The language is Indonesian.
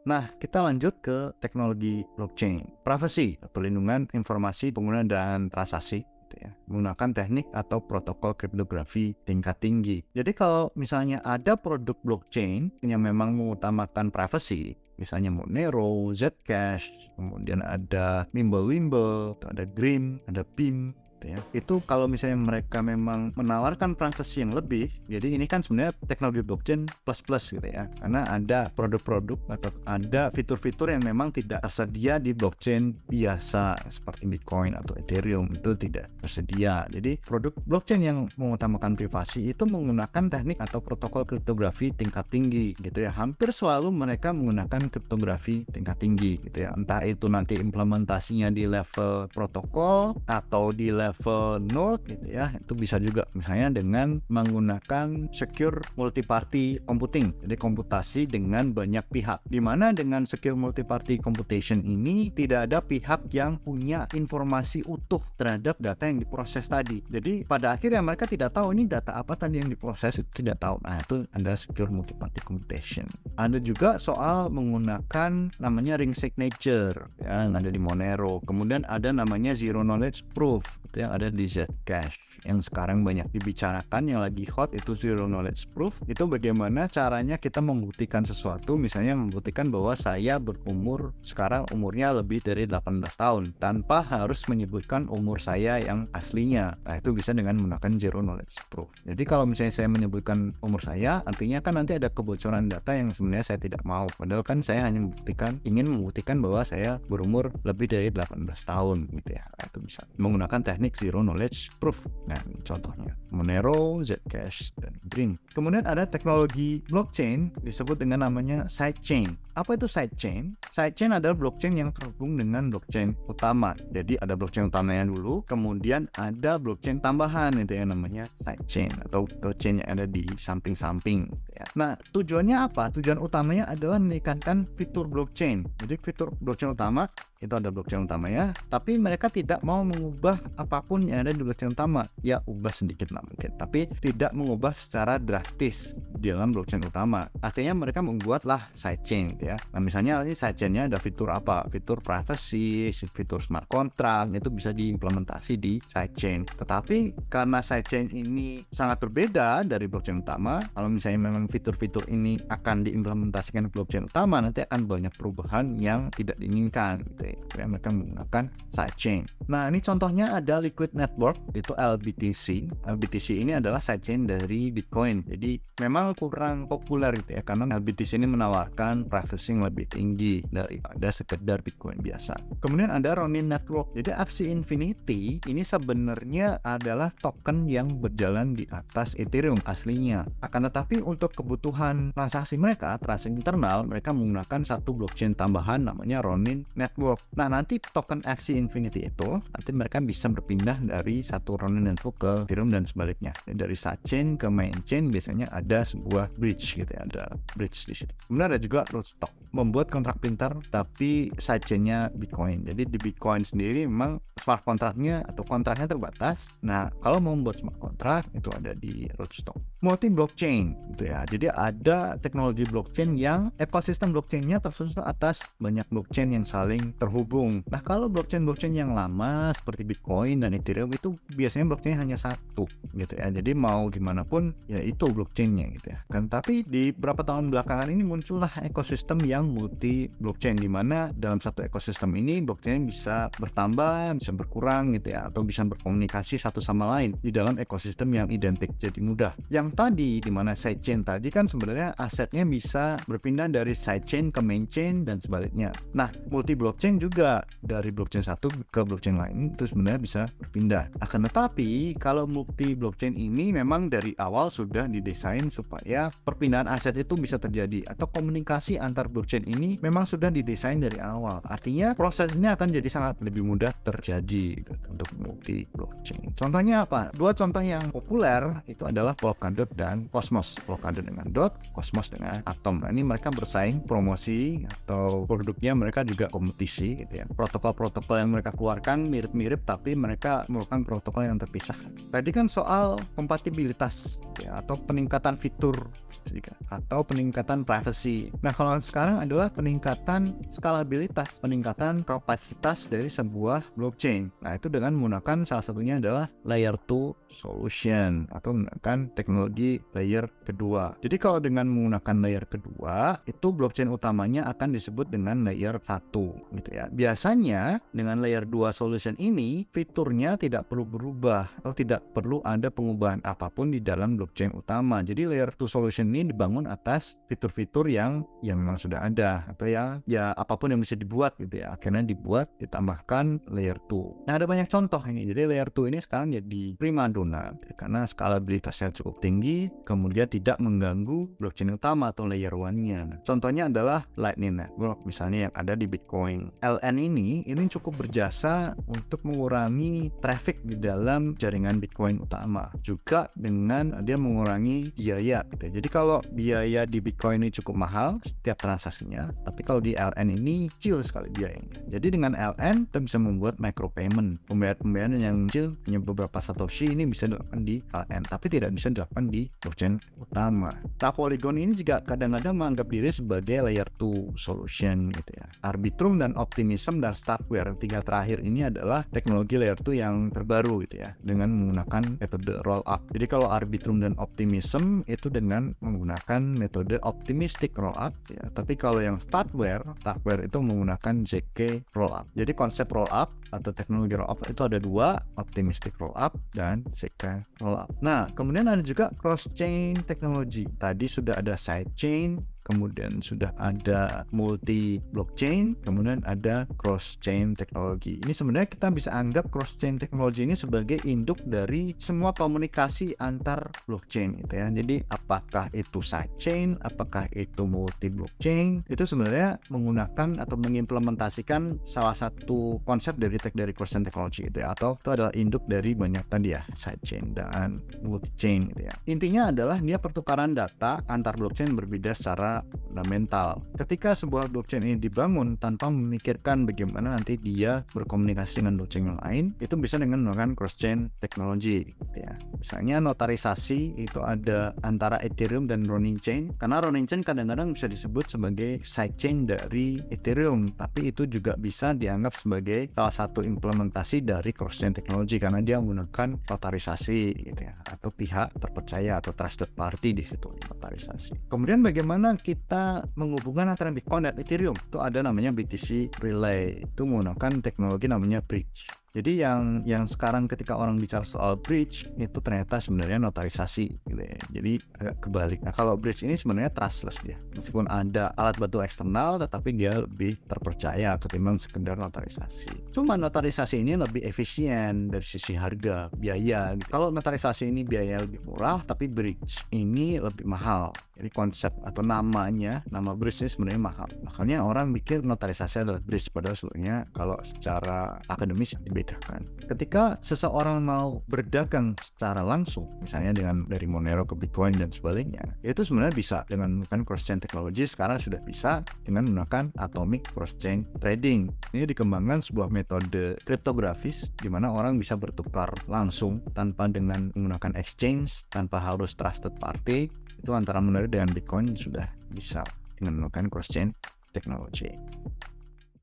Nah, kita lanjut ke teknologi blockchain. Privacy, perlindungan informasi pengguna dan transaksi gitu ya, menggunakan teknik atau protokol kriptografi tingkat tinggi. Jadi kalau misalnya ada produk blockchain yang memang mengutamakan privacy, misalnya Monero, Zcash, kemudian ada Mimblewimble, ada Grim, ada BIM, gitu ya. Itu kalau misalnya mereka memang menawarkan privacy yang lebih, jadi ini kan sebenarnya teknologi blockchain plus gitu ya, karena ada produk-produk atau ada fitur-fitur yang memang tidak tersedia di blockchain biasa seperti Bitcoin atau Ethereum, itu tidak tersedia. Jadi produk blockchain yang mengutamakan privasi itu menggunakan teknik atau protokol kriptografi tingkat tinggi gitu ya. Hampir selalu mereka menggunakan kriptografi tingkat tinggi gitu ya, entah itu nanti implementasinya di level protokol atau di level node gitu ya, itu bisa juga misalnya dengan menggunakan secure multi-party computing, jadi komputasi dengan banyak pihak, dimana dengan secure multi-party computation ini tidak ada pihak yang punya informasi utuh terhadap data yang diproses tadi. Jadi pada akhirnya mereka tidak tahu ini data apa tadi yang diproses, itu tidak tahu. Nah, itu ada secure multi-party computation. Ada juga soal menggunakan namanya ring signature ya, yang ada di Monero. Kemudian ada namanya zero knowledge proof itu yang ada di Zcash. Yang sekarang banyak dibicarakan, yang lagi hot itu zero knowledge proof. Itu bagaimana caranya kita membuktikan sesuatu, misalnya membuktikan bahwa saya berumur sekarang umurnya lebih dari 18 tahun tanpa harus menyebutkan umur saya yang aslinya. Nah, itu bisa dengan menggunakan zero knowledge proof. Jadi kalau misalnya saya menyebutkan umur saya, artinya kan nanti ada kebocoran data yang sebenarnya saya tidak mau. Padahal kan saya hanya ingin membuktikan bahwa saya berumur lebih dari 18 tahun gitu ya. Nah, itu bisa menggunakan teknik zero knowledge proof. Nah, ini contohnya Monero, Zcash, dan Green. Kemudian ada teknologi blockchain disebut dengan namanya sidechain. Apa itu sidechain? Sidechain adalah blockchain yang terhubung dengan blockchain utama. Jadi ada blockchain utamanya dulu, kemudian ada blockchain tambahan itu yang namanya sidechain atau blockchain yang ada di samping-samping ya. Nah, tujuannya apa? Tujuan utamanya adalah meningkatkan fitur blockchain. Jadi fitur blockchain utama itu ada blockchain utamanya, tapi mereka tidak mau mengubah apapun yang ada di blockchain utama. Ya, ubah sedikit lah mungkin, tapi tidak mengubah secara drastis di dalam blockchain utama. Artinya mereka membuatlah sidechain gitu ya. Nah, misalnya ini sidechainnya ada fitur apa? Fitur privacy, fitur smart contract, itu bisa diimplementasi di sidechain. Tetapi karena sidechain ini sangat berbeda dari blockchain utama, kalau misalnya memang fitur-fitur ini akan diimplementasikan di blockchain utama, nanti akan banyak perubahan yang tidak diinginkan gitu ya. Mereka menggunakan sidechain. Nah, ini contohnya ada Liquid Network, itu LBTC. LBTC ini adalah sidechain dari Bitcoin. Jadi memang kurang populer gitu ya, karena LBTC ini menawarkan privacy yang lebih tinggi daripada sekedar Bitcoin biasa. Kemudian ada Ronin Network. Jadi Axie Infinity ini sebenarnya adalah token yang berjalan di atas Ethereum aslinya. Akan tetapi untuk kebutuhan transaksi mereka, transaksi internal, mereka menggunakan satu blockchain tambahan namanya Ronin Network. Nah, nanti token Axie Infinity itu nanti mereka bisa berpindah dari satu Ronin Network ke Ethereum dan sebaliknya. Jadi dari sidechain ke main chain biasanya ada sebuah bridge gitu ya, ada bridge di situ. Kemudian ada juga Rootstock, membuat kontrak pintar tapi sidechainnya Bitcoin. Jadi di Bitcoin sendiri memang smart kontraknya atau kontraknya terbatas. Nah, kalau mau membuat smart kontrak itu ada di Rootstock. Multi blockchain gitu ya. Jadi ada teknologi blockchain yang ekosistem blockchainnya tersusun atas banyak blockchain yang saling terhubung. Nah, kalau blockchain yang lama seperti Bitcoin dan Ethereum itu biasanya blockchain hanya satu gitu ya. Jadi mau gimana pun ya itu blockchainnya gitu ya. Kan tapi di beberapa tahun belakangan ini muncullah ekosistem yang multi blockchain, di mana dalam satu ekosistem ini blockchain bisa bertambah, bisa berkurang gitu ya, atau bisa berkomunikasi satu sama lain di dalam ekosistem yang identik. Jadi mudah. Yang tadi di mana sidechain tadi kan sebenarnya asetnya bisa berpindah dari sidechain ke main chain dan sebaliknya. Nah, multi blockchain juga dari blockchain satu ke blockchain lain itu sebenarnya bisa berpindah. Akan tetapi kalau multi blockchain ini memang dari awal sudah didesain supaya perpindahan aset itu bisa terjadi, atau komunikasi antar blockchain ini memang sudah didesain dari awal. Artinya proses ini akan jadi sangat lebih mudah terjadi gitu, untuk multi blockchain. Contohnya apa? Dua contoh yang populer itu adalah Polkadot dan Cosmos. Polkadot dengan Dot, Cosmos dengan Atom. Nah, ini mereka bersaing promosi atau produknya mereka juga kompetisi sih gitu ya. Protokol-protokol yang mereka keluarkan mirip-mirip, tapi mereka merupakan protokol yang terpisah. Tadi kan soal kompatibilitas ya, atau peningkatan fitur atau peningkatan privacy. Nah, kalau sekarang adalah peningkatan skalabilitas, peningkatan kapasitas dari sebuah blockchain. Nah, itu dengan menggunakan salah satunya adalah layer 2 solution atau menggunakan teknologi layer kedua. Jadi kalau dengan menggunakan layer kedua, itu blockchain utamanya akan disebut dengan layer 1 gitu ya. Biasanya dengan layer 2 solution ini fiturnya tidak perlu berubah atau tidak perlu ada pengubahan apapun di dalam blockchain utama. Jadi layer 2 solution ini dibangun atas fitur-fitur yang memang sudah ada atau ya apapun yang bisa dibuat gitu ya. Akhirnya dibuat ditambahkan layer 2. Nah, ada banyak contoh ini. Jadi layer 2 ini sekarang jadi primadona karena skalabilitasnya cukup tinggi, kemudian tidak mengganggu blockchain utama atau layer 1-nya. Nah, contohnya adalah Lightning Network misalnya yang ada di Bitcoin. LN ini cukup berjasa untuk mengurangi traffic di dalam jaringan Bitcoin utama. Juga dengan dia mengurangi biaya gitu. Jadi kalau biaya di Bitcoin ini cukup mahal setiap transaksinya, tapi kalau di LN ini kecil sekali biayanya. Jadi dengan LN kita bisa membuat micropayment, pembayaran yang kecil hanya beberapa satoshi ini bisa dilakukan di LN, tapi tidak bisa dilakukan di blockchain utama. Nah, Polygon ini juga kadang-kadang menganggap diri sebagai layer 2 solution gitu ya. Arbitrum dan Optimism dan Starkware, tiga terakhir ini adalah teknologi layer 2 yang terbaru gitu ya, dengan menggunakan metode roll up. Jadi kalau Arbitrum dan Optimism itu dengan menggunakan metode optimistic roll up ya. Tapi kalau yang Starkware itu menggunakan ZK roll up. Jadi konsep roll up atau teknologi roll up itu ada dua, optimistic roll up dan ZK roll up. Nah, kemudian ada juga cross chain technology. Tadi sudah ada side chain, kemudian sudah ada multi blockchain, kemudian ada cross chain teknologi. Ini sebenarnya kita bisa anggap cross chain teknologi ini sebagai induk dari semua komunikasi antar blockchain gitu ya. Jadi apakah itu side chain, apakah itu multi blockchain, itu sebenarnya menggunakan atau mengimplementasikan salah satu konsep dari cross chain teknologi gitu ya, atau itu adalah induk dari banyak tadi ya, side chain dan multi chain gitu ya. Intinya adalah dia pertukaran data antar blockchain berbeda secara fundamental. Ketika sebuah blockchain ini dibangun tanpa memikirkan bagaimana nanti dia berkomunikasi dengan blockchain yang lain, itu bisa dengan menggunakan cross-chain technology ya. Misalnya notarisasi itu ada antara Ethereum dan Ronin Chain, karena Ronin Chain kadang-kadang bisa disebut sebagai sidechain dari Ethereum, tapi itu juga bisa dianggap sebagai salah satu implementasi dari cross-chain technology karena dia menggunakan notarisasi gitu ya, atau pihak terpercaya atau trusted party di situ notarisasi. Kemudian bagaimana kita menghubungkan antara Bitcoin dan Ethereum? Itu ada namanya BTC Relay, itu menggunakan teknologi namanya bridge. Jadi yang sekarang ketika orang bicara soal bridge itu ternyata sebenarnya notarisasi gitu ya. Jadi agak kebalik. Nah, kalau bridge ini sebenarnya trustless dia. Meskipun ada alat bantu eksternal tetapi dia lebih terpercaya ketimbang sekedar notarisasi. Cuma notarisasi ini lebih efisien dari sisi harga, biaya gitu. Kalau notarisasi ini biaya lebih murah tapi bridge ini lebih mahal. Jadi konsep atau nama bridge ini sebenarnya mahal. Makanya orang pikir notarisasi adalah bridge, padahal sebenarnya kalau secara akademis dibedakan. Ketika seseorang mau berdagang secara langsung, misalnya dari Monero ke Bitcoin dan sebagainya, itu sebenarnya bisa dengan menggunakan cross-chain technology. Sekarang sudah bisa dengan menggunakan atomic cross-chain trading. Ini dikembangkan sebuah metode kriptografis di mana orang bisa bertukar langsung tanpa dengan menggunakan exchange, tanpa harus trusted party. Itu antara Monero dengan Bitcoin sudah bisa dengan menggunakan cross-chain technology.